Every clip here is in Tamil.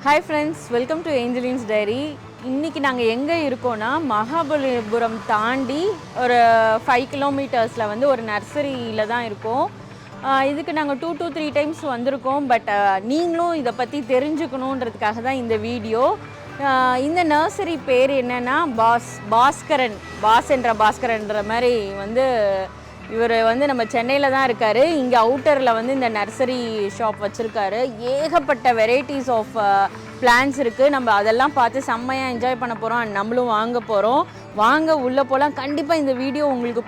Hi friends, welcome to Angeline's diary. இன்றைக்கி நாங்கள் எங்கே இருக்கோன்னா மகாபலிபுரம் தாண்டி ஒரு 5 கிலோமீட்டர்ஸில் வந்து ஒரு நர்சரியில் தான் இருக்கோம். இதுக்கு நாங்கள் 2 to 3 டைம்ஸ் வந்திருக்கோம். பட் நீங்களும் இதை பற்றி தெரிஞ்சுக்கணுன்றதுக்காக தான் இந்த வீடியோ. இந்த நர்சரி பேர் என்னென்னா பாஸ் என்ற பாஸ்கரன்ற மாதிரி வந்து இவர் வந்து நம்ம சென்னையில் தான் இருக்கார். இங்கே அவுட்டரில் வந்து இந்த நர்சரி ஷாப் வச்சுருக்காரு. ஏகப்பட்ட வெரைட்டிஸ் ஆஃப் பிளான்ஸ் இருக்குது. நம்ம அதெல்லாம் பார்த்து செம்மையாக என்ஜாய் பண்ண போகிறோம். நம்மளும் வாங்க போகிறோம். வாங்க உள்ளே போகலாம். கண்டிப்பாக இந்த வீடியோ உங்களுக்கு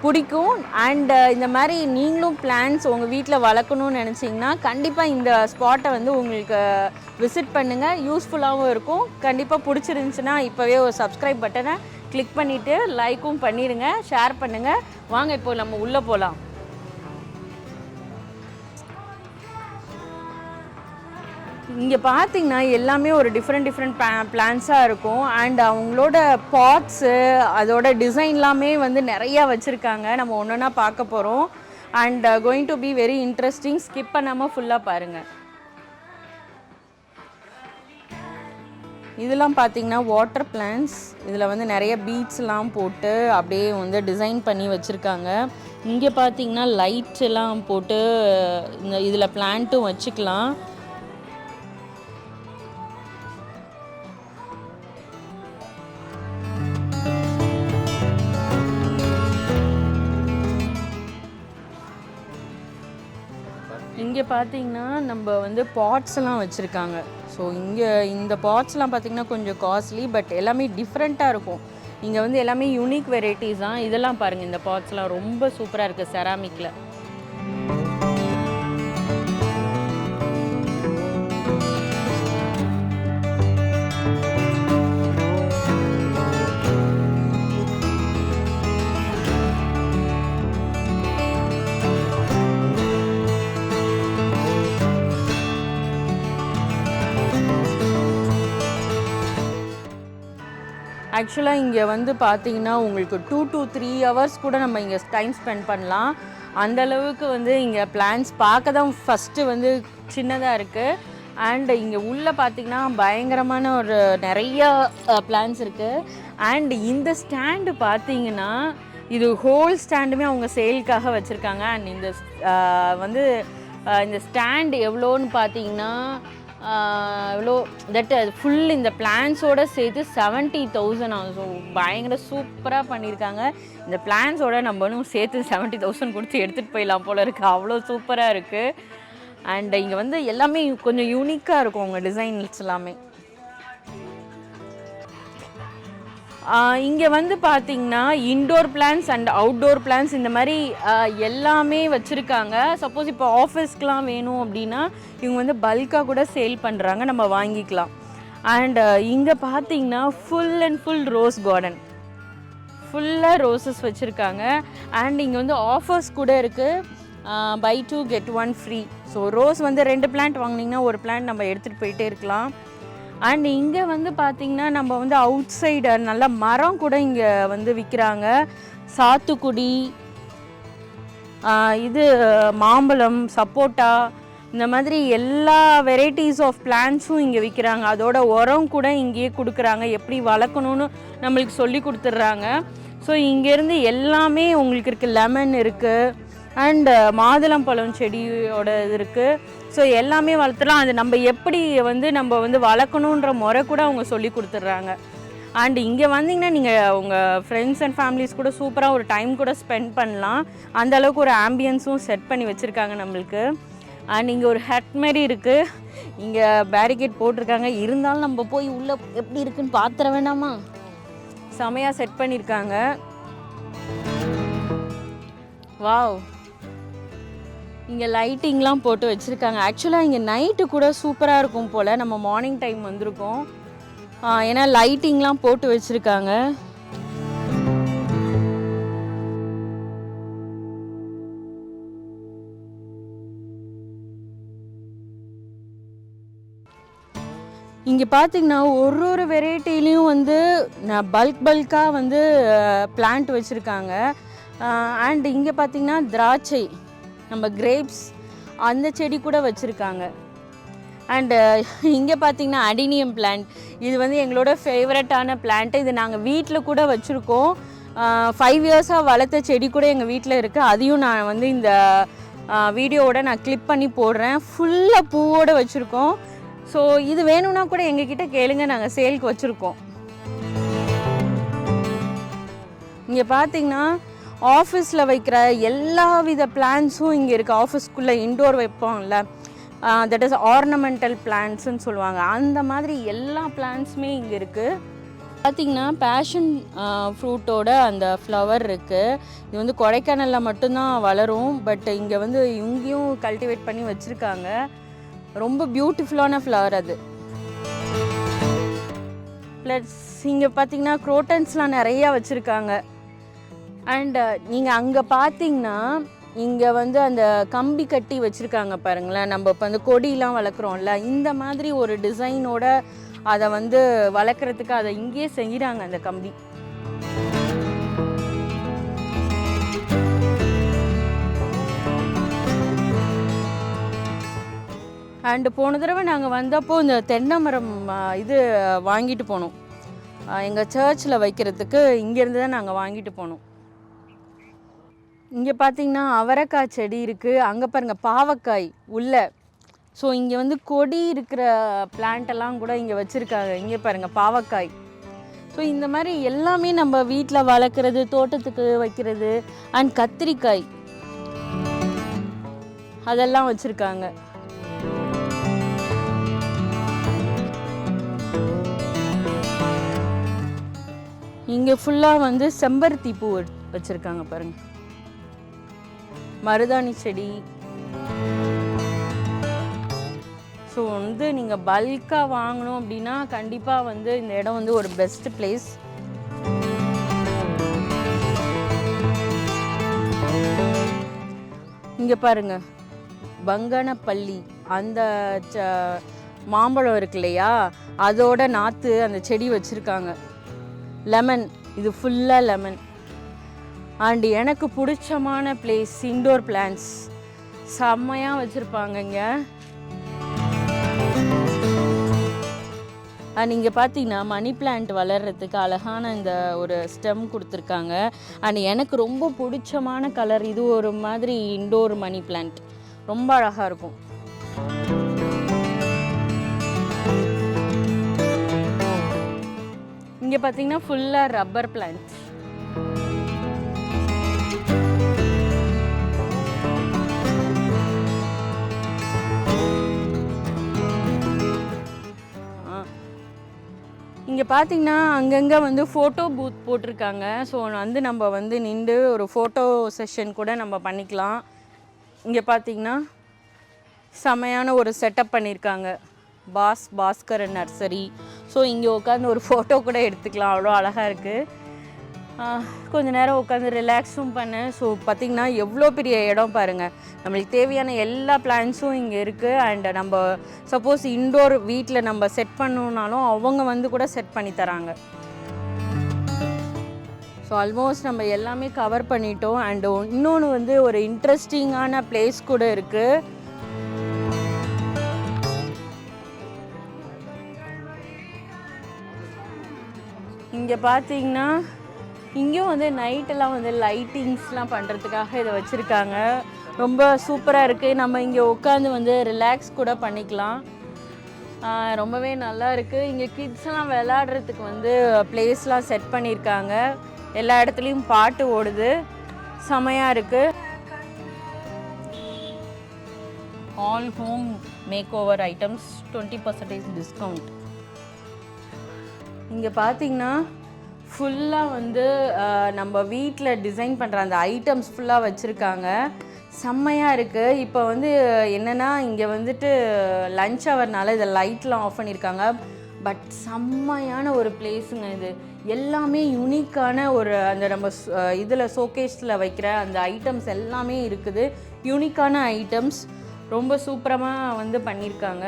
பிடிக்கும். அண்ட் இந்த மாதிரி நீங்களும் பிளான்ஸ் உங்கள் வீட்டில் வளர்க்கணும்னு நினச்சிங்கன்னா கண்டிப்பாக இந்த ஸ்பாட்டை வந்து உங்களுக்கு விசிட் பண்ணுங்கள். யூஸ்ஃபுல்லாகவும் இருக்கும். கண்டிப்பாக பிடிச்சிருந்துச்சுன்னா இப்போவே ஒரு சப்ஸ்கிரைப் பட்டனை கிளிக் பண்ணிவிட்டு லைக்கும் பண்ணிடுங்க, ஷேர் பண்ணுங்கள். வாங்க இப்போ நம்ம உள்ளே போகலாம். இங்கே பார்த்தீங்கன்னா எல்லாமே ஒரு டிஃப்ரெண்ட் பிளான்ஸாக இருக்கும். அண்ட் அவங்களோட பாட்ஸு அதோட டிசைன்லாமே வந்து நிறையா வச்சுருக்காங்க. நம்ம ஒன்று ஒன்றா பார்க்க போகிறோம். And going to be very interesting. Skip பண்ணாமல் ஃபுல்லாக பாருங்கள். இதெல்லாம் பார்த்தீங்கன்னா வாட்டர் பிளான்ஸ். இதில் வந்து நிறைய பீட்ஸ்லாம் போட்டு அப்படியே வந்து டிசைன் பண்ணி வச்சுருக்காங்க. இங்கே பார்த்தீங்கன்னா லைட் எல்லாம் போட்டு இதில் பிளான்ட்டும் வச்சுக்கலாம். இங்கே பார்த்தீங்கன்னா நம்ம வந்து பாட்ஸ்லாம் வச்சுருக்காங்க. ஸோ இங்கே இந்த பாட்ஸ்லாம் பார்த்திங்கன்னா கொஞ்சம் காஸ்ட்லி, பட் எல்லாமே டிஃப்ரெண்ட்டாக இருக்கும். இங்கே வந்து எல்லாமே யூனிக் வெரைட்டிஸ் தான். இதெல்லாம் பாருங்கள், இந்த பாட்ஸ்லாம் ரொம்ப சூப்பராக இருக்குது செராமிக்கில். ஆக்சுவலாக இங்கே வந்து பார்த்தீங்கன்னா உங்களுக்கு 2 to 3 hours கூட நம்ம இங்கே டைம் ஸ்பெண்ட் பண்ணலாம். அந்தளவுக்கு வந்து இங்கே பிளான்ஸ் பார்க்க தான் ஃபஸ்ட்டு வந்து சின்னதாக இருக்குது. அண்ட் இங்கே உள்ளே பார்த்திங்கன்னா பயங்கரமான ஒரு நிறையா பிளான்ஸ் இருக்குது. அண்ட் இந்த ஸ்டாண்டு பார்த்தீங்கன்னா இது ஹோல் ஸ்டாண்டுமே அவங்க சேலுக்காக வச்சுருக்காங்க. அண்ட் இந்த வந்து இந்த ஸ்டாண்ட் எவ்வளோன்னு பார்த்தீங்கன்னா எவ்வளோ ஃபுல் இந்த பிளான்ஸோடு சேர்த்து 70,000 ஆகும். ஸோ பயங்கர சூப்பராக பண்ணியிருக்காங்க. இந்த பிளான்ஸோட நம்ம இன்னும் சேர்த்து 70,000 கொடுத்து எடுத்துகிட்டு போயிடலாம் போல் இருக்குது. அவ்வளோ சூப்பராக இருக்குது. அண்ட் இங்கே வந்து எல்லாமே கொஞ்சம் யூனிக்காக இருக்கும் உங்கள் டிசைன்ஸ் எல்லாமே. இங்கே வந்து பார்த்திங்கன்னா indoor plants and outdoor plants இந்த மாதிரி எல்லாமே வச்சுருக்காங்க. சப்போஸ் இப்போ ஆஃபீஸ்க்கெலாம் வேணும் அப்படின்னா இவங்க வந்து பல்காக கூட சேல் பண்ணுறாங்க, நம்ம வாங்கிக்கலாம். அண்ட் இங்கே பார்த்திங்கன்னா ஃபுல் ரோஸ் கார்டன், ஃபுல்லாக ரோசஸ் வச்சுருக்காங்க. அண்ட் இங்கே வந்து ஆஃபர்ஸ் கூட இருக்குது. buy 2 get 1 free. So rose வந்து 2 பிளான்ட் வாங்கினீங்கன்னா ஒரு பிளான்ட் நம்ம எடுத்துகிட்டு போயிட்டே இருக்கலாம். அண்ட் இங்கே வந்து பார்த்திங்கன்னா நம்ம வந்து அவுட் சைடு நல்ல மரம் கூட இங்கே வந்து விற்கிறாங்க. சாத்துக்குடி, இது மாம்பழம், சப்போட்டா, இந்த மாதிரி எல்லா வெரைட்டிஸ் ஆஃப் பிளான்ட்ஸும் இங்கே விற்கிறாங்க. அதோட உரம் கூட இங்கேயே கொடுக்குறாங்க. எப்படி வளர்க்கணுன்னு நம்மளுக்கு சொல்லி கொடுத்துட்றாங்க. ஸோ இங்கேருந்து எல்லாமே உங்களுக்கு இருக்குது. லெமன் இருக்குது, அண்ட் மாதுளம்பழம் செடியோட இது இருக்குது. ஸோ எல்லாமே வளர்த்துலாம். அது நம்ம எப்படி வந்து நம்ம வந்து வளர்க்கணுன்ற முறை கூட அவங்க சொல்லி கொடுத்துட்றாங்க. அண்ட் இங்கே வந்தீங்கன்னா நீங்கள் உங்கள் ஃப்ரெண்ட்ஸ் அண்ட் ஃபேமிலிஸ் கூட சூப்பராக ஒரு டைம் கூட ஸ்பெண்ட் பண்ணலாம். அந்தளவுக்கு ஒரு ஆம்பியன்ஸும் செட் பண்ணி வச்சுருக்காங்க நம்மளுக்கு. அண்ட் இங்கே ஒரு ஹட் மாரி இருக்குது. இங்கே பேரிகேட் போட்டிருக்காங்க. இருந்தாலும் நம்ம போய் உள்ளே எப்படி இருக்குன்னு பார்த்துட வேண்டாமா? செமையாக செட் பண்ணியிருக்காங்க. வாவ், இங்கே லைட்டிங்லாம் போட்டு வச்சுருக்காங்க. ஆக்சுவலாக இங்கே நைட்டு கூட சூப்பராக இருக்கும் போல். நம்ம மார்னிங் டைம் வந்திருக்கோம், ஏன்னா லைட்டிங்லாம் போட்டு வச்சுருக்காங்க. இங்கே பார்த்திங்கன்னா ஒரு வெரைட்டிலையும் வந்து பல்காக வந்து பிளான்ட் வச்சுருக்காங்க. அண்ட் இங்கே பார்த்திங்கன்னா திராட்சை, நம்ம கிரேப்ஸ் அந்த செடி கூட வச்சுருக்காங்க. அண்டு இங்கே பார்த்தீங்கன்னா அடினியம் பிளான்ட். இது வந்து எங்களோட ஃபேவரட்டான பிளான்ட்டு. இது நாங்கள் வீட்டில் கூட வச்சுருக்கோம். 5 இயர்ஸாக வளர்த்த செடி கூட எங்கள் வீட்டில் இருக்குது. அதையும் நான் வந்து இந்த வீடியோவோட நான் கிளிப் பண்ணி போடுறேன். ஃபுல்லாக பூவோடு வச்சுருக்கோம். ஸோ இது வேணும்னா கூட எங்ககிட்ட கேளுங்க, நாங்கள் சேலுக்கு வச்சுருக்கோம். இங்கே பார்த்தீங்கன்னா ஆஃபீஸில் வைக்கிற எல்லா வித பிளான்ஸும் இங்கே இருக்குது. ஆஃபீஸ்க்குள்ளே இன்டோர் வைப்போம்ல, தட் இஸ் ஆர்னமெண்டல் பிளான்ட்ஸ்ன்னு சொல்லுவாங்க. அந்த மாதிரி எல்லா பிளான்ட்ஸுமே இங்கே இருக்குது. பார்த்திங்கன்னா பேஷன் ஃப்ரூட்டோட அந்த ஃப்ளவர் இருக்குது. இது வந்து கொடைக்கானலில் மட்டும்தான் வளரும். பட் இங்கே வந்து இங்கேயும் கல்டிவேட் பண்ணி வச்சுருக்காங்க. ரொம்ப பியூட்டிஃபுல்லான ஃப்ளவர் அது. ப்ளஸ் இங்கே பார்த்திங்கன்னா குரோட்டன்ஸ்லாம் நிறையா வச்சுருக்காங்க. அண்ட் நீங்கள் அங்கே பார்த்தீங்கன்னா இங்கே வந்து அந்த கம்பி கட்டி வச்சுருக்காங்க பாருங்களேன். நம்ம இப்போ அந்த கொடியெலாம் வளர்க்குறோம்ல, இந்த மாதிரி ஒரு டிசைனோட அதை வந்து வளர்க்குறதுக்கு அதை இங்கேயே செய்கிறாங்க அந்த கம்பி. அண்டு போன தடவை நாங்கள் வந்தப்போ இந்த தென்னை மரம் இது வாங்கிட்டு போனோம். எங்கள் சர்ச்சில் வைக்கிறதுக்கு இங்கேருந்து தான் நாங்கள் வாங்கிட்டு போனோம். இங்கே பார்த்திங்கன்னா அவரைக்காய் செடி இருக்குது. அங்கே பாருங்கள் பாவக்காய் உள்ள. ஸோ இங்கே வந்து கொடி இருக்கிற பிளான்ட்டெல்லாம் கூட இங்கே வச்சுருக்காங்க. இங்கே பாருங்கள் பாவக்காய். ஸோ இந்த மாதிரி எல்லாமே நம்ம வீட்டில் வளர்க்குறது, தோட்டத்துக்கு வைக்கிறது. அண்ட் கத்திரிக்காய் அதெல்லாம் வச்சுருக்காங்க. இங்கே ஃபுல்லாக வந்து செம்பருத்தி பூ வச்சுருக்காங்க பாருங்கள். மருதாணி செடி. ஸோ வந்து நீங்கள் பல்காக வாங்கணும் அப்படின்னா கண்டிப்பாக வந்து இந்த இடம் வந்து ஒரு பெஸ்ட் பிளேஸ். இங்கே பாருங்கள் பங்கனப்பள்ளி, அந்த மாம்பழம் இருக்கு இல்லையா, அதோட நாற்று அந்த செடி வச்சுருக்காங்க. லெமன், இது ஃபுல்லாக லெமன். அண்ட் எனக்கு பிடிச்சமான பிளேஸ் இன்டோர் பிளான்ட்ஸ் செம்மையாக வச்சுருப்பாங்க இங்கே. அண்ட் இங்கே பார்த்தீங்கன்னா மணி பிளான்ட் வளர்கிறதுக்கு அழகான இந்த ஒரு ஸ்டெம் கொடுத்துருக்காங்க. அண்ட் எனக்கு ரொம்ப பிடிச்சமான கலர் இது. ஒரு மாதிரி இன்டோர் மணி பிளான்ட் ரொம்ப அழகாக இருக்கும். இங்கே பார்த்தீங்கன்னா ஃபுல்லாக ரப்பர் பிளான்ட். இங்கே பார்த்தீங்கன்னா அங்கங்கே வந்து ஃபோட்டோ பூத் போட்டிருக்காங்க. ஸோ வந்து நம்ம வந்து நின்று ஒரு ஃபோட்டோ செஷன் கூட நம்ம பண்ணிக்கலாம். இங்கே பார்த்தீங்கன்னா செமையான ஒரு செட்டப் பண்ணியிருக்காங்க. பாஸ்கர் நர்சரி. ஸோ இங்கே உட்காந்து ஒரு ஃபோட்டோ கூட எடுத்துக்கலாம். அவ்வளோ அழகாக இருக்குது. கொஞ்சம் நேரம் உட்காந்து ரிலாக்ஸும் பண்ணேன். ஸோ பார்த்திங்கன்னா எவ்வளோ பெரிய இடம் பாருங்கள். நம்மளுக்கு தேவையான எல்லா பிளான்ஸும் இங்கே இருக்குது. அண்ட் நம்ம சப்போஸ் இன்டோர் வீட்டில் நம்ம செட் பண்ணணுன்னாலும் அவங்க வந்து கூட செட் பண்ணி தராங்க. ஸோ ஆல்மோஸ்ட் நம்ம எல்லாமே கவர் பண்ணிட்டோம். அண்ட் இன்னொன்று வந்து ஒரு இன்ட்ரெஸ்டிங்கான பிளேஸ் கூட இருக்குது. இங்கே பார்த்தீங்கன்னா இங்கேயும் வந்து நைட்டெல்லாம் வந்து லைட்டிங்ஸ்லாம் பண்ணுறதுக்காக இதை வச்சுருக்காங்க. ரொம்ப சூப்பராக இருக்குது. நம்ம இங்கே உட்காந்து வந்து ரிலாக்ஸ் கூட பண்ணிக்கலாம். ரொம்பவே நல்லா இருக்குது. இங்கே கிட்ஸ்லாம் விளையாடுறதுக்கு வந்து ப்ளேஸ்லாம் செட் பண்ணியிருக்காங்க. எல்லா இடத்துலையும் பாட்டு ஓடுது. செமையாக இருக்குது. All home makeover items 20% discount. இங்கே பார்த்தீங்கன்னா ஃபுல்லாக வந்து நம்ம வீட்டில் டிசைன் பண்ணுற அந்த ஐட்டம்ஸ் ஃபுல்லாக வச்சுருக்காங்க. செம்மையாக இருக்குது. இப்போ வந்து என்னென்னா இங்கே வந்துட்டு லன்ச் ஹவர்னால இதை லைட்லாம் ஆஃப் பண்ணியிருக்காங்க. பட் செம்மையான ஒரு பிளேஸுங்க இது. எல்லாமே யூனிக்கான ஒரு அந்த நம்ம இதில் ஷோகேஸில் வைக்கிற அந்த ஐட்டம்ஸ் எல்லாமே இருக்குது. யூனிக்கான ஐட்டம்ஸ் ரொம்ப சூப்பரமாக வந்து பண்ணியிருக்காங்க.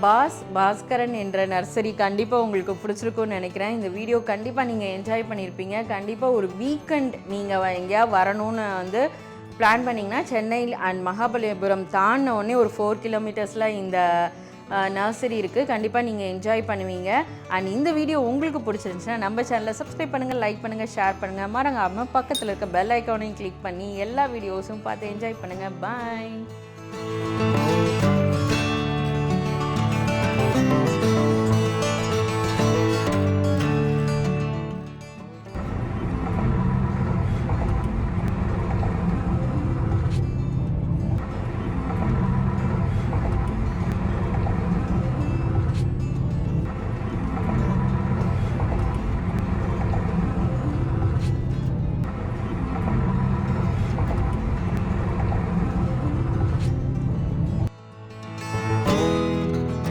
பாஸ்கரன் என்ற நர்சரி கண்டிப்பாக உங்களுக்கு பிடிச்சிருக்கும்னு நினைக்கிறேன். இந்த வீடியோ கண்டிப்பாக நீங்கள் என்ஜாய் பண்ணியிருப்பீங்க. கண்டிப்பாக ஒரு வீக்கெண்ட் நீங்கள் எங்கேயாவது வரணும்னு வந்து பிளான் பண்ணிங்கன்னா சென்னை அண்ட் மகாபலிபுரம் தாண்டின உடனே ஒரு 4 கிலோமீட்டர்ஸில் இந்த நர்சரி இருக்குது. கண்டிப்பாக நீங்கள் என்ஜாய் பண்ணுவீங்க. அண்ட் இந்த வீடியோ உங்களுக்கு பிடிச்சிருந்துச்சுன்னா நம்ம சேனலை சப்ஸ்கிரைப் பண்ணுங்கள், லைக் பண்ணுங்கள், ஷேர் பண்ணுங்கள். மறக்காமல் பக்கத்தில் இருக்க பெல் ஐக்கானையும் கிளிக் பண்ணி எல்லா வீடியோஸும் பார்த்து என்ஜாய் பண்ணுங்கள். பாய்.